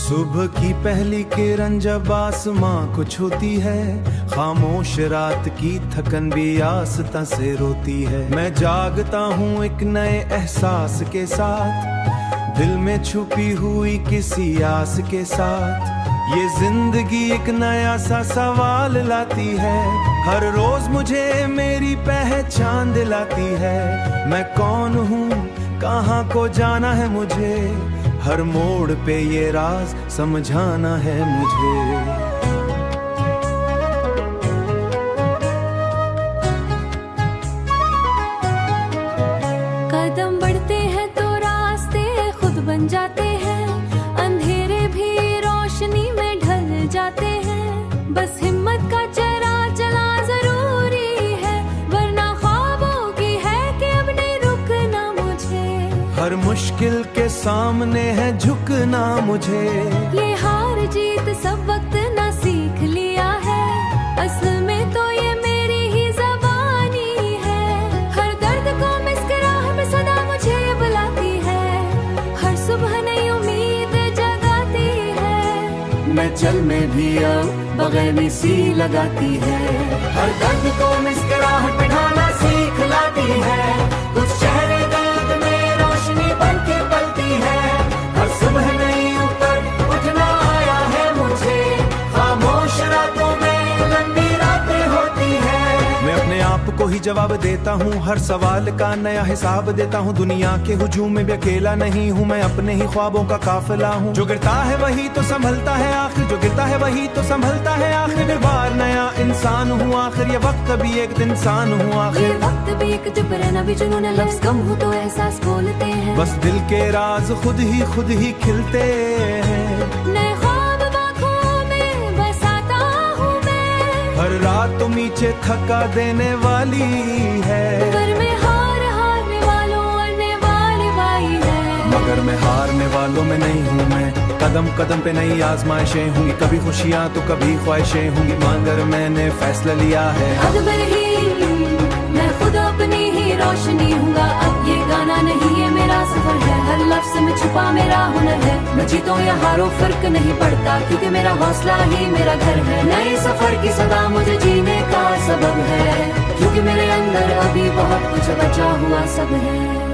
सुबह की पहली किरण जब आसमां को छूती है, खामोश रात की थकन भी आस्था से रोती है। मैं जागता हूँ एक नए एहसास के साथ, दिल में छुपी हुई किसी आस के साथ। ये जिंदगी एक नया सा सवाल लाती है, हर रोज मुझे मेरी पहचान दिलाती है। मैं कौन हूँ, कहाँ को जाना है मुझे, हर मोड़ पे ये राज समझाना है मुझे। कदम बढ़ते हैं तो रास्ते खुद बन जाते हैं, अंधेरे भी रोशनी में ढल जाते हैं। बस हिम्मत का चरा चला जरूरी है, वरना ख्वाबों की है कि अब नहीं रुकना मुझे। हर मुश्किल के सामने है झुकना मुझे। ये हार जीत सब वक्त ना सीख लिया है, असल में तो ये मेरी ही ज़बानी है। हर दर्द को मुस्कुराहट में सदा मुझे बुलाती है, हर सुबह नई उम्मीद जगाती है। मैं चल में भी अब बगैनी सी लगाती है, हर दर्द को मुस्कुराहट में ढालना सीख लाती है। कुछ चेहरे दर्द में रोशनी बन के पलती है, हर सुबह नई ऊपर उठना आया है मुझे। खामोश रातों में लंबी रातें होती है। मैं अपने आप को ही जवाब देता हूँ, हर सवाल का नया हिसाब देता हूँ। दुनिया के हुजूम में भी अकेला नहीं हूँ, मैं अपने ही ख्वाबों का काफिला हूँ। जो गिरता है वही तो संभलता है आखिर, जो गिरता है वही तो संभलता है आखिर। फिर बार नया इंसान हूँ आखिर, ये वक्त भी एक इंसान हूँ ये आखिर। वक्त भी एक चुप रहना भी जुनून है, लफ्ज़ कम हो तो एहसास बोलते हैं। बस दिल के राज खुद ही खिलते हैं। नए ख्वाब आँखों में बसाता हूँ मैं, हर रात तो नीचे थका देने वाली है, मगर मैं हारने वालों अड़ने वाली बाई है। मगर मैं हारने वालों में नहीं हूँ मैं। कदम कदम पे नई आजमाइशें होंगी, कभी खुशियाँ तो कभी ख्वाहिशें होंगी, मगर मैंने फैसला लिया है। अब ही मैं खुद अपनी ही रोशनी हूँगा। अब ये गाना नहीं ये मेरा सफर है, हर लफ्ज़ में छुपा मेरा हुनर है। मैं जीतूं या हारूं फर्क नहीं पड़ता, क्योंकि मेरा हौसला ही मेरा घर है। नए सफर की सदा मुझे जीने का सबब है, क्योंकि मेरे अंदर अभी बहुत कुछ बचा हुआ सब है।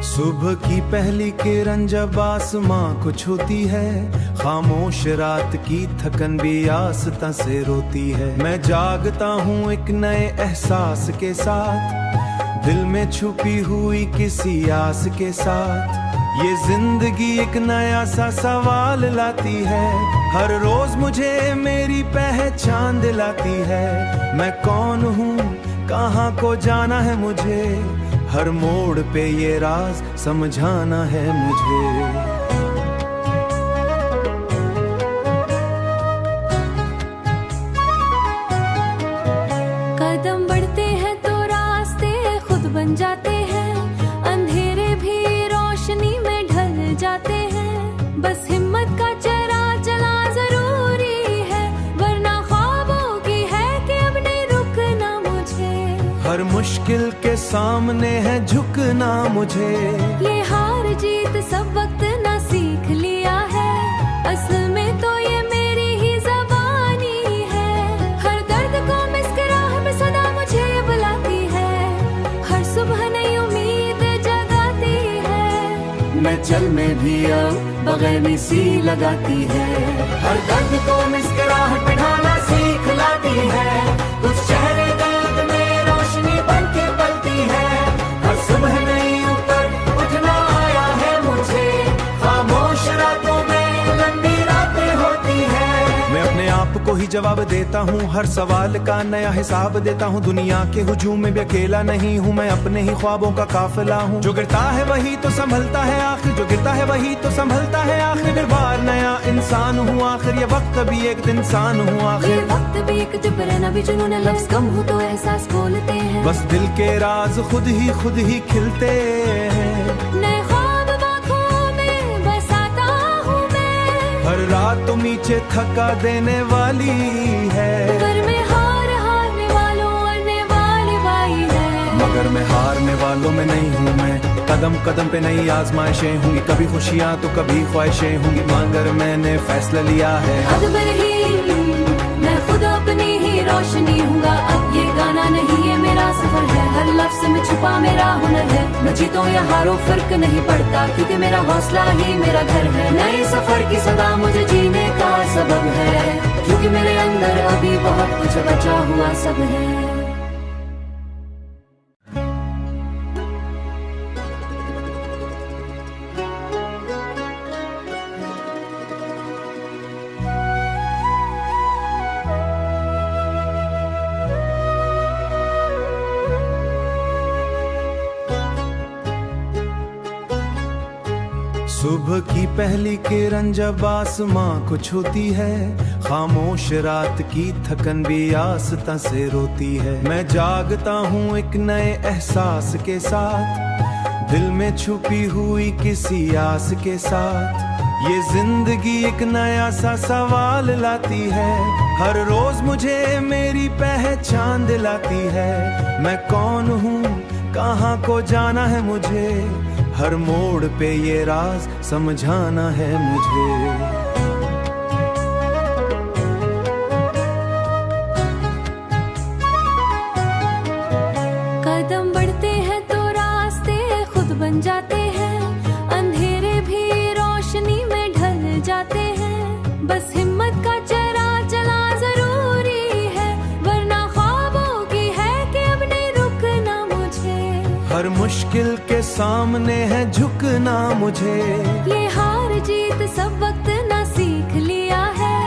सुबह की पहली किरण जब आसमां को छूती है, खामोश रात की थकन भी आस्था से रोती है। मैं जागता हूँ एक नए एहसास के साथ, दिल में छुपी हुई किसी आस के साथ। ये जिंदगी एक नया सा सवाल लाती है, हर रोज मुझे मेरी पहचान दिलाती है। मैं कौन हूँ, कहाँ को जाना है मुझे, हर मोड़ पे ये राज समझाना है मुझे। कदम बढ़ते हैं तो रास्ते खुद बन जाते हैं, अंधेरे भी रोशनी में ढल जाते हैं। बस हिम्मत का चरा चला जरूरी है, वरना ख्वाबों की है कि अब नहीं रुकना मुझे। हर मुश्किल के सामने है झुकना मुझे। ये हार जीत सब वक्त ना सीख लिया है, असल में तो ये मेरी ही ज़बानी है। हर दर्द को मुस्कुराहट में सदा मुझे बुलाती है, हर सुबह नई उम्मीद जगाती है। मैं चल में भी अब बगैनी सी लगाती है, हर दर्द को मुस्कुराहट में ढालना सीख लाती है। कुछ चेहरे दर्द में रोशनी बन के पलती है, हर सुबह नई ऊपर उठना आया है मुझे। खामोश रातों में लंबी रातें होती है। मैं अपने आप को ही जवाब देता हूँ, हर सवाल का नया हिसाब देता हूँ। दुनिया के हुजूम में भी अकेला नहीं हूँ, मैं अपने ही ख्वाबों का काफिला हूँ। जो गिरता है वही तो संभलता है आखिर, जो गिरता है वही तो संभलता है आखिर। फिर बार नया इंसान हूँ आखिर, ये वक्त भी एक इंसान हूँ ये आखिर। वक्त भी एक चुप रहना भी जुनून है, लफ्ज कम हो तो एहसास बोलते हैं। बस दिल के राज खुद ही खिलते हैं। नए ख्वाब आँखों में बसाता हूँ मैं, हर रात तुम नीचे थका देने वाली है। घर में हारने वालों अड़ने वाली बाई है। मगर मैं हारने वालों में नहीं हूँ मैं, कदम कदम पे नई आजमाइशें होंगी, कभी खुशियाँ तो कभी ख्वाहिशें होंगी, मगर मैंने फैसला लिया है। अकबर ही मैं खुद अपनी ही रोशनी हूँगा। अब ये गाना नहीं ये मेरा सफर है, हर लफ्ज में छुपा मेरा हुनर है। मैं जीतूं या हारूं फर्क नहीं पड़ता, क्योंकि मेरा हौसला ही मेरा घर है। नए सफर की सदा मुझे जीने का सबब है, क्योंकि मेरे अंदर अभी बहुत कुछ बचा हुआ सब है। सुबह की पहली किरण जब आसमां को छूती है, खामोश रात की थकन भी आस्था से रोती है। मैं जागता हूँ एक नए एहसास के साथ, दिल में छुपी हुई किसी आस के साथ। ये जिंदगी एक नया सा सवाल लाती है, हर रोज मुझे मेरी पहचान दिलाती है। मैं कौन हूँ, कहाँ को जाना है मुझे, हर मोड़ पे ये राज समझाना है मुझे। कदम बढ़ते हैं तो रास्ते खुद बन जाते हैं, अंधेरे भी रोशनी में ढल जाते हैं। बस हिम्मत का चेहरा चला जरूरी है, वरना ख्वाबों की है कि अब नहीं रुकना मुझे। हर मुश्किल के सामने है झुकना मुझे। ये हार जीत सब वक्त ना सीख लिया है,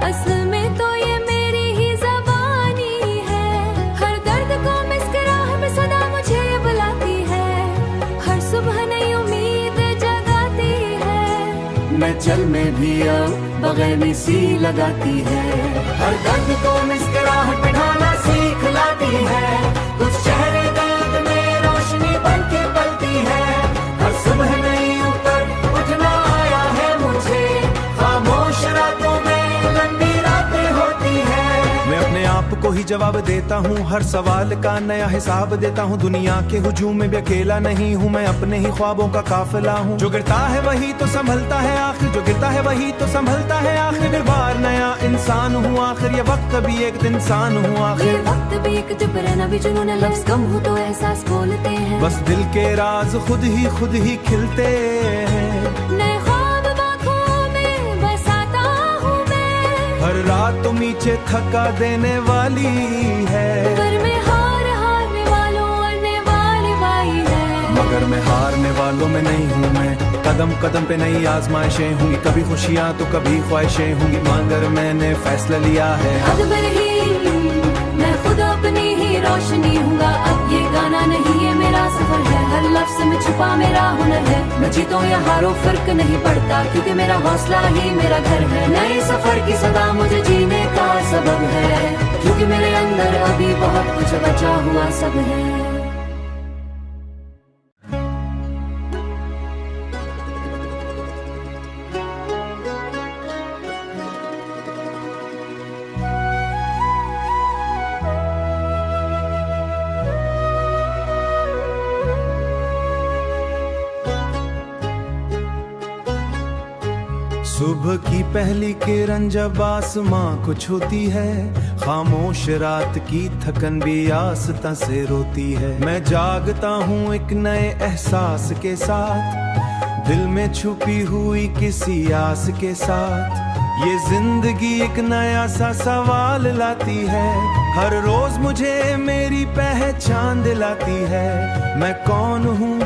असल में तो ये मेरी ही ज़बानी है। हर दर्द को मुस्कुराहट में सदा मुझे बुलाती है, हर सुबह नई उम्मीद जगाती है। मैं चल में भी अब बगैनी सी लगाती है, हर दर्द को मुस्कुराहट में ढालना सीख लाती है। कुछ चेहरे दर्द में रोशनी बन के पलती है, हर सुबह नई ऊपर उठना आया है मुझे। खामोश रातों में लंबी रातें होती है। मैं अपने आप को ही जवाब देता हूँ, हर सवाल का नया हिसाब देता हूँ। दुनिया के हुजूम में भी अकेला नहीं हूँ, मैं अपने ही ख्वाबों का काफिला हूँ। जो गिरता है वही तो संभलता है आखिर, जो गिरता है वही तो संभलता है आखिर। फिर बार नया इंसान हूँ आखिर, ये वक्त भी एक इंसान हूँ ये आखिर। वक्त भी एक चुप रहना भी जुनून है, लफ्ज कम हो तो एहसास बोलते हैं। बस दिल के राज खुद ही खिलते हैं। नए ख्वाब आँखों में बसाता हूँ मैं, हर रात तुम नीचे थका देने वाली है। घर में हारने वालों अड़ने वाली बाई है। मगर मैं हारने वालों में नहीं हूँ मैं, कदम कदम पे नई आजमाइशें होंगी, कभी खुशियाँ तो कभी ख्वाहिशें होंगी, मगर मैंने फैसला लिया है। अकबर ही मैं खुद अपनी ही रोशनी हूँगा। अब ये गाना नहीं ये मेरा सफर है, हर लफ्ज में छुपा मेरा हुनर है। मैं जीतूं या हारूं फर्क नहीं पड़ता, क्योंकि मेरा हौसला ही मेरा घर है। नए सफर की सदा मुझे जीने का सबब है, क्योंकि मेरे अंदर अभी बहुत कुछ बचा हुआ सब है। सुबह की पहली किरण जब आसमां को छूती है, खामोश रात की थकन भी आस्था से रोती है। मैं जागता हूँ एक नए एहसास के साथ, दिल में छुपी हुई किसी आस के साथ। ये जिंदगी एक नया सा सवाल लाती है, हर रोज मुझे मेरी पहचान दिलाती है। मैं कौन हूँ,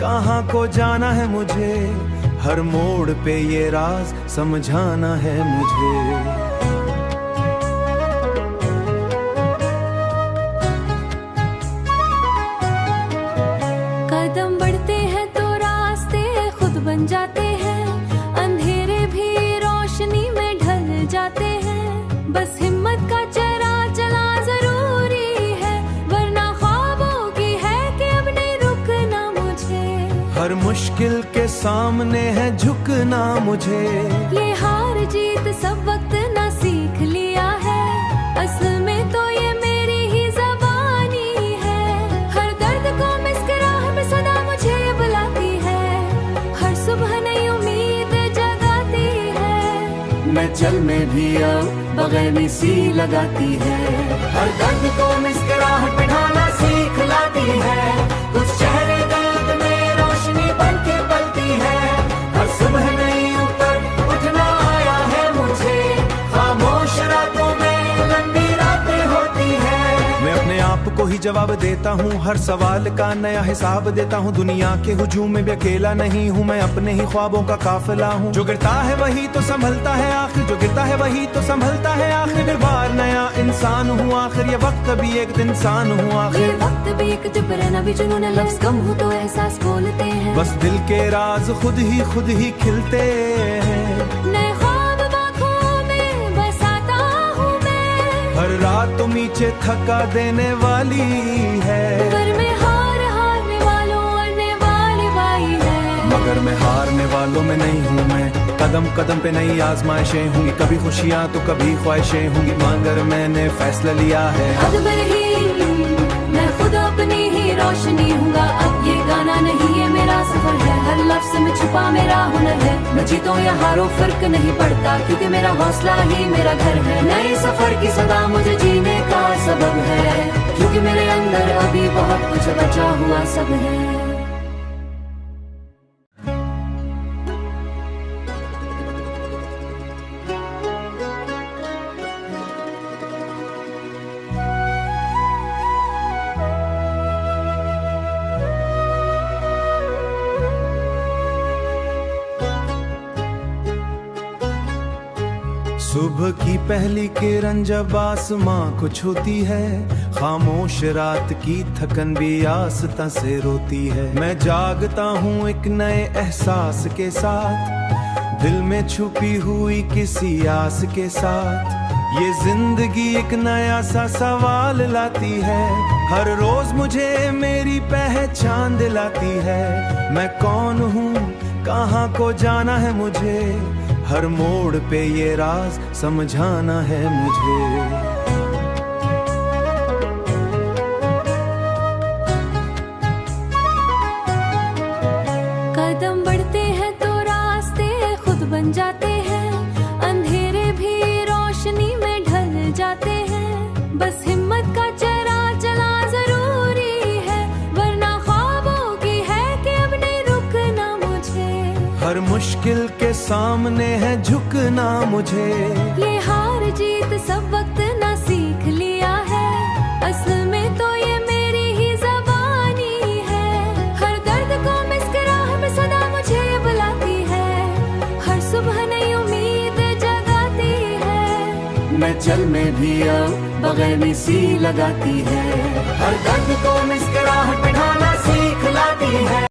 कहाँ को जाना है मुझे, हर मोड़ पे ये राज समझाना है मुझे। मुश्किल के सामने है झुकना मुझे। ये हार जीत सब वक्त ना सीख लिया है, असल में तो ये मेरी ही ज़बानी है। हर दर्द को मुस्कुराहट सदा मुझे बुलाती है, हर सुबह नई उम्मीद जगाती है। मैं चल में भी अब बगैनी सी लगाती है, हर दर्द को मुस्कुराहट बिठाना सीख लाती है। कुछ चेहरे दर्द में रोशनी बन के पलती है, हर सुबह नई ऊपर उठना आया है मुझे। खामोश रातों में लंबी रातें होती है। मैं अपने आप को ही जवाब देता हूँ, हर सवाल का नया हिसाब देता हूँ। दुनिया के हुजूम में भी अकेला नहीं हूँ, मैं अपने ही ख्वाबों का काफिला हूँ। जो गिरता है वही तो संभलता है आखिर, जो गिरता है वही तो संभलता है आखिर। फिर बार नया इंसान हूँ आखिर, ये वक्त भी एक इंसान हूँ ये आखिर। वक्त भी एक चुप रहना भी जुनून है, लफ्ज़ कम हो तो एहसास बोलते हैं। बस दिल के राज खुद ही खिलते हैं। नए ख्वाब आँखों में बसाता हूँ मैं, हर रात तो नीचे थका देने वाली है, घर में हारने वालों अड़ने वाली बाई है। मगर मैं हारने वालों में नहीं हूँ मैं। कदम कदम पे नई आजमाइशें होंगी, कभी खुशियाँ तो कभी ख्वाहिशें होंगी, मगर मैंने फैसला लिया है। अकबर ही मैं खुद अपनी ही रोशनी हूँगा। अब ये गाना नहीं ये मेरा सफर है, हर लफ्ज़ में छुपा मेरा हुनर है। मैं जीतूं या हारूं फर्क नहीं पड़ता, क्योंकि मेरा हौसला ही मेरा घर है। नए सफर की सदा मुझे जीने का सबब है, क्योंकि मेरे अंदर अभी बहुत कुछ बचा हुआ सब है। सुबह की पहली किरण जब आसमां को छूती है, खामोश रात की थकन भी आस्था से रोती है। मैं जागता हूँ एक नए एहसास के साथ, दिल में छुपी हुई किसी आस के साथ। ये जिंदगी एक नया सा सवाल लाती है, हर रोज मुझे मेरी पहचान दिलाती है। मैं कौन हूँ, कहाँ को जाना है मुझे, हर मोड़ पे ये राज समझाना है मुझे। कदम बढ़ते हैं तो रास्ते खुद बन जाते हैं, अंधेरे भी रोशनी में ढल जाते हैं। बस हिम्मत का चेहरा चला जरूरी है, वरना ख्वाबों की है कि अब नहीं रुकना मुझे। हर मुश्किल के सामने है झुकना मुझे। ये हार जीत सब वक्त ना सीख लिया है, असल में तो ये मेरी ही ज़बानी है। हर दर्द को मुस्कुराहट सदा मुझे बुलाती है, हर सुबह नई उम्मीद जगाती है। मैं चल में भी अब बगैनी सी लगाती है, हर दर्द को मुस्कुराहट बिठाना सीख लाती है।